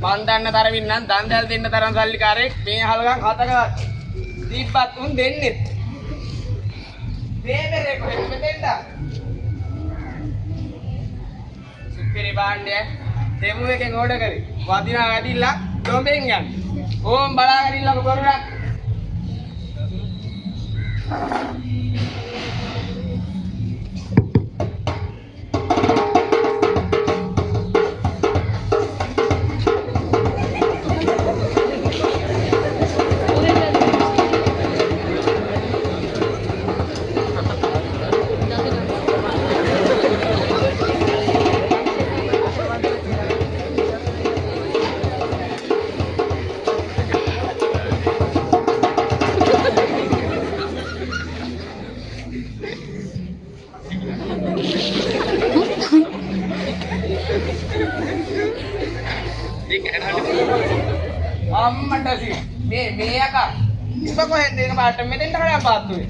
මන් දන්න තරමින් නම් දන්දල් දෙන්න තරම් සල්ලිකාරයෙක් මේ හලගම් හතක දීප්පත් උන් දෙන්නේ. මේ බෙරේ කොහෙද මෙතෙන්ද? සුපිරි බාණ්ඩය දෙමු එකෙන් ඕඩර් කරේ. වදිනා වැඩිලා ඩොඹෙන් යන්න. ඕම් බලාගෙන ඉන්නකො කරුණා. අම්මටසි මේ අකා ඉබ කොහෙන්ද එක පාට මෙතෙන්ට කඩම් පාත්තුවේ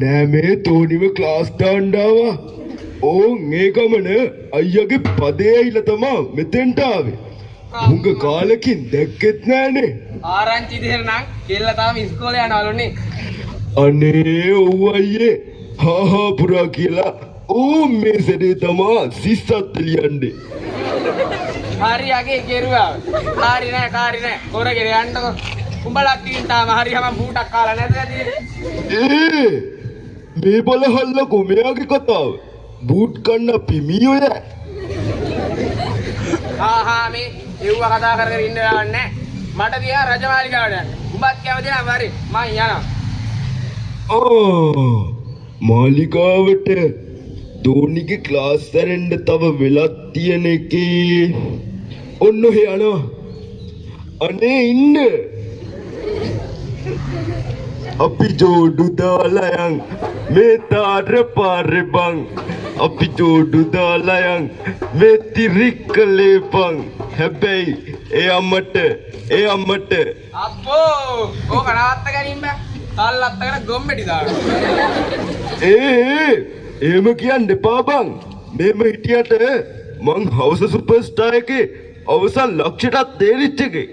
නෑ මේ තෝනිව ක්ලාස් දාන්න ආවා. ඕන් ඒ ගමන අයියාගේ පදේ ඇවිල්ලා තමා මෙතෙන්ට ආවේ. උංග කාලෙකින් දැක්කෙත් නෑනේ. ආරංචි දෙහෙර නම් කෙල්ල තාම ඉස්කෝලේ යනවලුනේ. අනේ ඔව් අයියේ. හා පුරා කියලා. ඕ මේ සැරේ තමා සිස්සත් ලියන්නේ. හරි යගේ කෙරුවා. හරි නෑ කොරගෙන යන්නකො. උඹලා තින් තාම හරි හැම බූටක් කාලා නැද්ද ඇති? මේ බලහල්ල කොමයාගේ කතාව. බූට් කන්න පිමියෝ ය. මේ එව්ව කතා කර ඉන්න යවන්නේ නෑ. මට දිහා රජමාලිගාවට යන්න. උඹත් කැමති නම් හරි මං යනවා. මාලිගාවට දෝනිගේ ක්ලාස් ඇරෙන්න තව වෙලක් තියෙන එකේ. ඔන්න ඔහෙ යනවා. අනේ ඉන්න. අපි ජෝඩු දාලා යන් මේ තාර පාරේ බං. අපි ජෝඩු දාලා යන් මේ තිරික්කලේ බං. හැබැයි ඒ අම්මට අප්පෝ ඕක නවත්ත ගැනීම බෑ. තල්ලත්තකට ගොම්මෙඩි දානවා. එහෙම කියන්න එපා බං. මෙහෙම හිටියට මං හවුස සුපර්ස්ටාර් එකේ අවසන් ලක්ෂයටත් තේරිච්ච එකේ.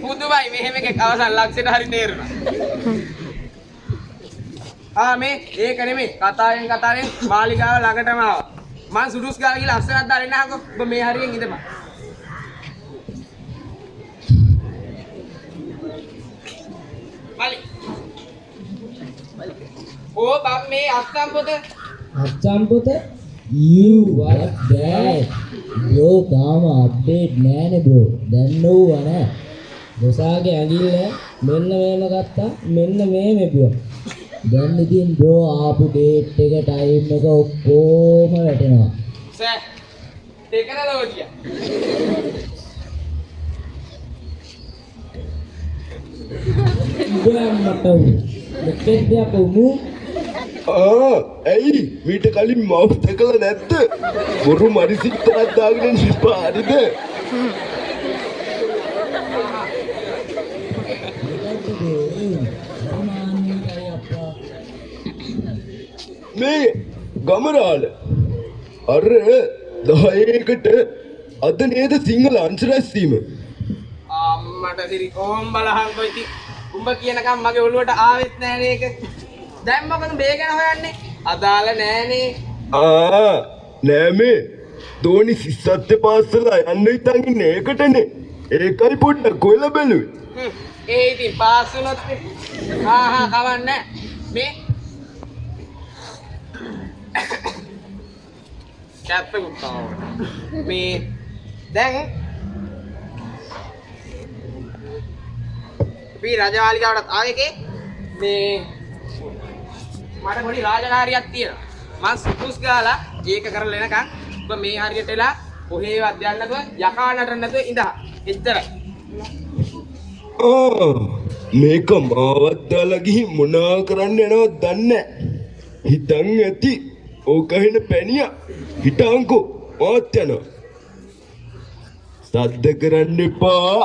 පුදුමයි මෙහෙම එකක් අවසන් ලක්ෂයට හරි තේරුණා. මේ ඒක නෙමෙයි කතාවෙන් මාලිගාව ළඟටම ආවා. මං සුඩුස් ගාව ගිහලා අස්සනක් දාලා එන්නහකෝ. ඔබ මේ හරියෙන් ඉඳපන්. මලි. බම් මේ අස්සම් පොත you what that bro තාම අප්ඩේට් නෑනේ bro. දැන් නෝවා නෑ. දොසාගේ ඇඟිල්ල මෙන්න මේම ගත්තා. මෙන්න මේ මෙපුවා. දැන් ඉතින් bro ආපු ඩේට් එක ටයිම් එක ඔක්කොම වැටෙනවා. සෑ ටෙක්නොලොජිය. මට මෙතෙක් දෙයක් උමු. ඇයි මීට කලින් මවුස් දැකලා නැද්ද? බොරු මරිසිට්ටක් දාගෙන ඉස්පා හරිද? මේ ගමරාල අර 10කට අද නේද සිංහල අංශ රැස්වීම? අම්මට සිරි කොම් බලහන්කො ඉතින් උඹ කියනකම් මගේ ඔළුවට ආවෙත් නෑනේ ඒක. දැන් මොකද මේ ගැන හොයන්නේ? අදාළ නෑනේ. නෑ මේ දෝනි සිස්සත්te පාස්සලා යන්න හිතන් ඉන්නේ ඒකටනේ. ඒකයි පොඩ්ඩක් කොයිලා බැලුවේ. ඒ ඉතින් පාස් වුණොත් කවන්නේ මේ කැප්පෙකුත්තා මේ දැන් අපි රජමාලිගාවටත් ආවේකේ මේ මට පොඩි රාජකාරියක් තියෙනවා. මං සුකුස් ගාලා ඒක කරලා එනකන් ඔබ මේ හරියට එලා කොහේවත් යන්න නැතුව යකා නටන්න නැතුව ඉඳහා. එච්චරයි. මේක මාවත් දාලා ගිහින් මොනා කරන්න යනවද දන්නේ නැහැ. හිතන් ඇති ඕක හින පැණියා හිටාන්කෝ මාත් යනවා. සද්ද කරන්න එපා.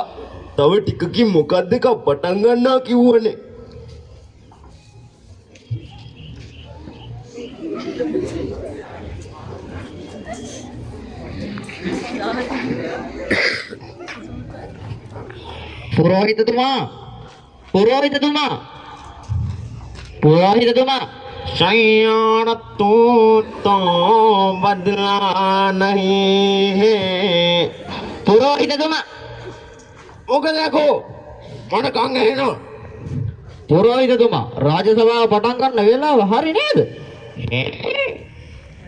තව ටිකකින් මොකක්ද එක පටන් ගන්නවා කිව්වනේ. पुरोहिततुमा शयन तो बदला नहीं है पुरोहिततुमा මොකද යකෝ මට කන් ඇහෙනවා පුරෝහිතතුමා රාජසභාව පටන් ගන්න වෙලාව හරි නේද?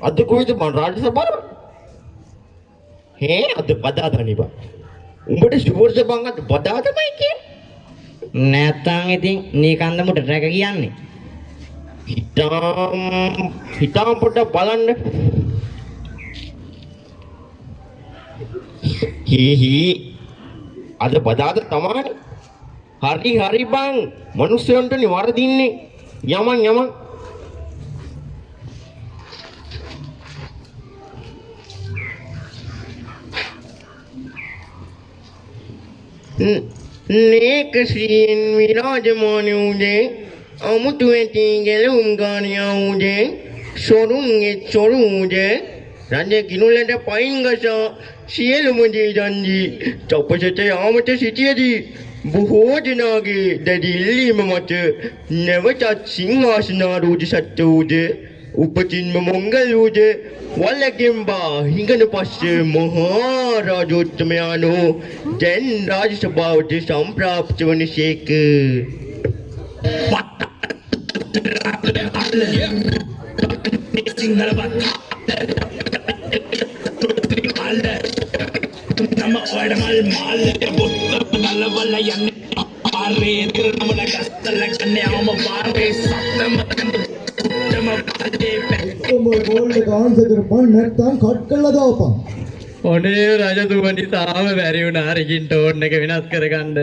අද කොයිද මම රාජ සභාව අද බදාදා බා උඹට ෂුවර්ස් බං අද බදාදමයි කියන්නේ නැත්තම් ඉතින් නීකන්දමුට රැක කියන්නේ හිතාම් පොඩ්ඩක් බලන්න හි අද බදාද තමයි හරි බං මිනිස්සුන්ටනේ වරදින්නේ යමන් Nekasin විරාජමාන උදේ අමුතුවෙන් ගැලුම් ගානියා උදේ සොරු උදේ රජ කිනුලට පයින් ගසා සියලුම දේ දන්දි තපසට යාමට සිටියදී බොහෝ දෙනාගේ දැඩි ඉල්ලීම මත නැවතත් සිංහාසනාරූඪ සත්වූද උපතින්ම මොංගල් වූද වල්ලගෙම්බා හිඟන පස්සේ මහා රාජෝත්තමයාණෝ දැන් රාජ සභාවට සම්ප්‍රාප්ත වනසේක Nama orang mal botol galwala yang pare nama gastal kanne ama pare sattam nama pade ඔම ගෝල්ඩ් එක ආන්සර් කරපන් නැත්නම් කට් කරලා දාපන්. ඔනේ රජතුමනි තාම බැරි වුණා රිකින් ටෝන් එක වෙනස් කරගන්න.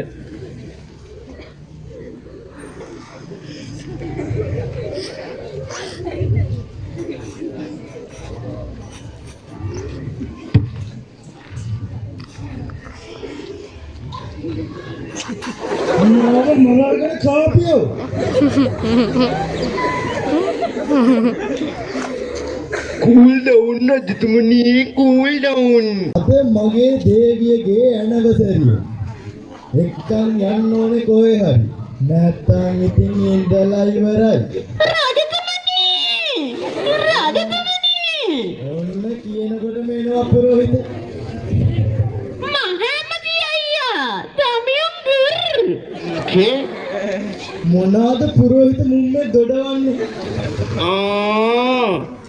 මොනවාද මොනවාද කාපියෝ. cool down රජතුමනි cool down අද මගේ දේවියගේ ඇනිවර්සරි. එක්කන් යන්න ඕනේ කොහේ හරි. නැත්තම් ඉතින් ඉඳලා ඉවරයි. රාජතුමනි ඔන්න කියනකොට මේනවා පුරোহিত. මහමති අයියා තමයන් ගුර් මොනවාද පුරোহিত මුම්මේ දොඩවන්නේ.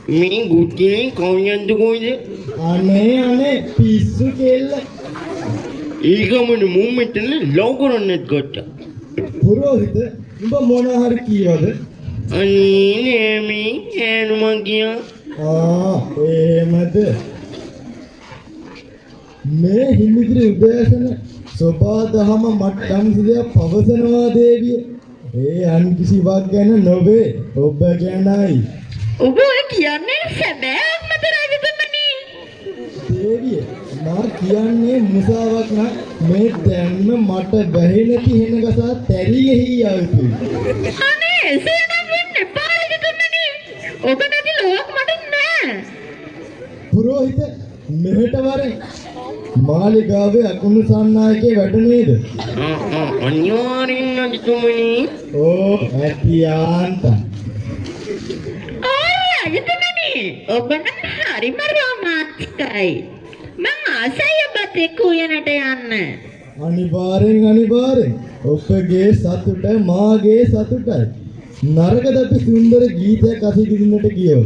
මේ ගුටියෙන් කවුයන්ද කොයිද අනේ පිස්සු කෙල්ල. ඊගමන මුම්මෙතන ලව් කරන්නත් ගත්තා පුරোহিত උඹ මොන හරි කීවද? අනේ නෑමි ඈනුමන් ගියා එහෙමද? මේ හිමිදිරි උදෑසන සෝපා දහම මට්ටම් සිදා පවසනවා දේවිය. ඒ අන් කිසිවක් ගැන නොවේ ඔබ ගැනයි. ඔබ කියන්නේ සැබෑමද රජතුමනි? දේවිය මා කියන්නේ මුසාවක් නම් මේ දැන්ම මට බැහැ නැති හෙන ගසා තැරියෙහි ආවුතුයි. අනේ එසේනම් වෙන්න එපා රජතුමනි. ඔබ නැති ලෝක මට නෑ. පුරোহিত මෙහෙට වරෙන් මාලිගාවේ අකුණු සන්නායකේ වැඩ නේද? අනිවාර්යෙන් රජතුමනි ඕ ඇතියාන්ත. රජතුමනි ඔබ නම් හරිම රොමාන්ටිකයි. මම ආසයි ඔබත් එක්ක උයනට යන්න. අනිවාර්යෙන් ඔබගේ සතුට මාගේ සතුටයි. නරකද අපි සුන්දර ගීතයක් අසීදින්නට ගියෝ.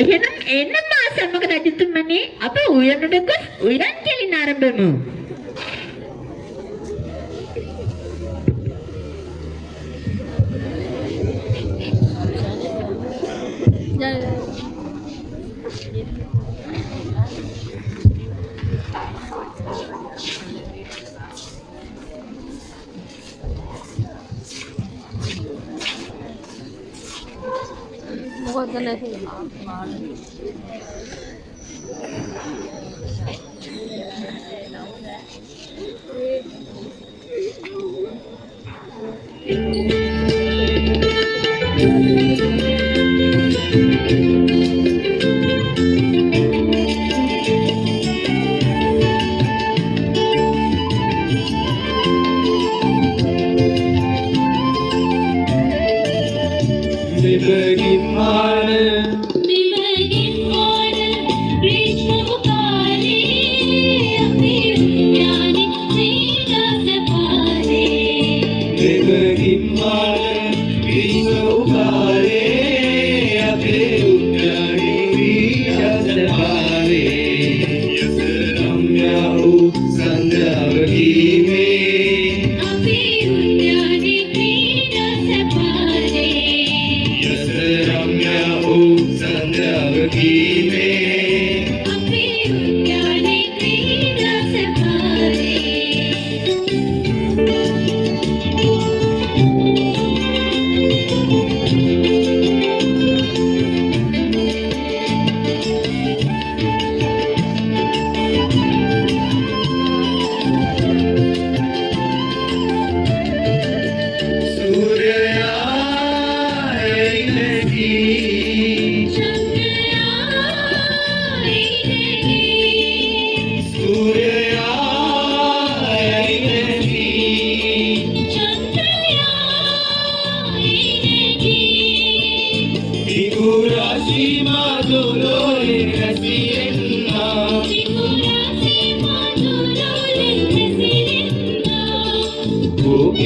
එහෙනම් එන්න මා සමග රජතුමනි අප උයනට ගොස් උයන් කෙලින ආරම්භමු.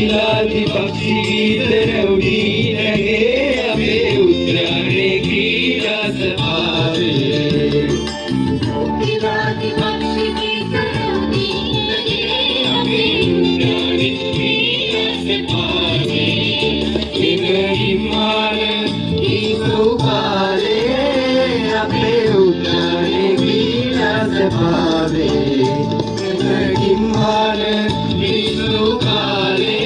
ඉලාදි පක්ෂි ගීත රැවුදී නැගේ අපේ උද්‍යානයේ ක්‍රීඩා සභාවේ ඉලාදි පක්ෂි ගීත රැවුදී නැගේ අපේ උද්‍යානයේ ක්‍රීඩා සභාවේ ඉමහිමාන ඉසුකාලේ අපේ උද්‍යානයේ ක්‍රීඩා සභාවේ ඉමහිමාන ඉසුකාලේ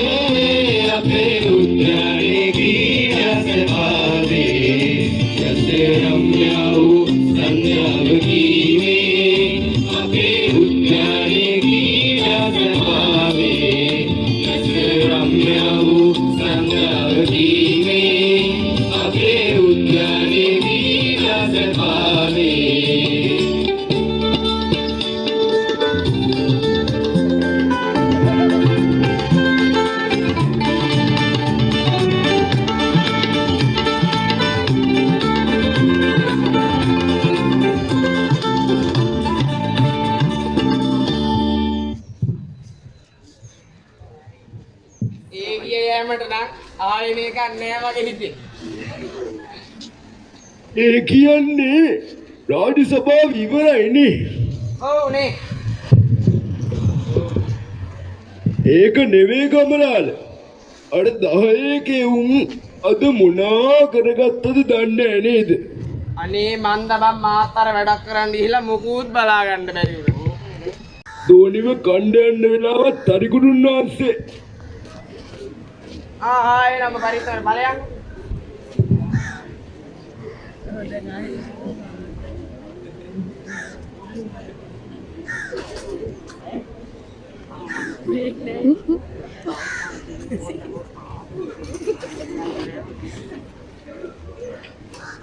අපේ උද්‍යානයේ ක්‍රීඩා සභාවේ යතරම්යා වූ සංඥාව කීවේ අපේ උද්‍යානයේ ක්‍රීඩා සභාවේ යතරම්යා වූ සංඥාව කීවේ අපේ උද්‍යානයේ ක්‍රීඩා සභාවේ ඒ ගිය යෑමට නම් ආයෙන එකක් නෑ වගේ හිතේ. ඒ කියන්නේ රාජ්‍ය සභාව ඉවරයිනේ. ඔව් නේ. ඒක නෙවෙයි කමලාල. අර 10 උන් අද මොනා කරගත්තද දන්නේ නේද? අනේ මන්ද බම් මාතර වැඩක් කරන්න ගිහිල්ලා මුකුත් බලා ගන්න බැරි වුණා. දෝනිව කණ්ඩ යන්න වෙලාවත් තරිකුඩුන් වහන්සේ එනම පරිසර බලයන්.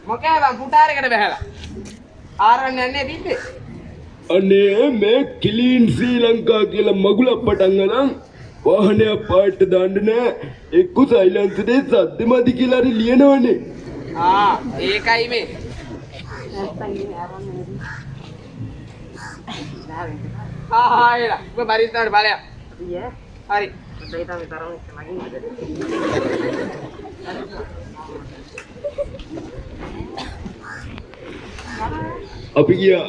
මොකද පුටාරයකට බහැලා ආරවන්න යන්නේ තිබ්බේ. අනේ මේ කිලීන් ශ්‍රී ලංකා කියලා මගුලක් පටන් ගන්න වාහනයක් පාට දාන්න නෑ එක්ක සයිලන්සරේ සද්දමදි කියලා හරි ලියනවනේ. ඒකයි මේ. එලා ඔබ පරිස්සමට බලයක්. හරි. අපි ගියා.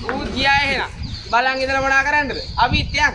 ඌ ගියා එහෙනම්. බලන් ඉඳලා මොනා කරන්නද? අපිත් යන්.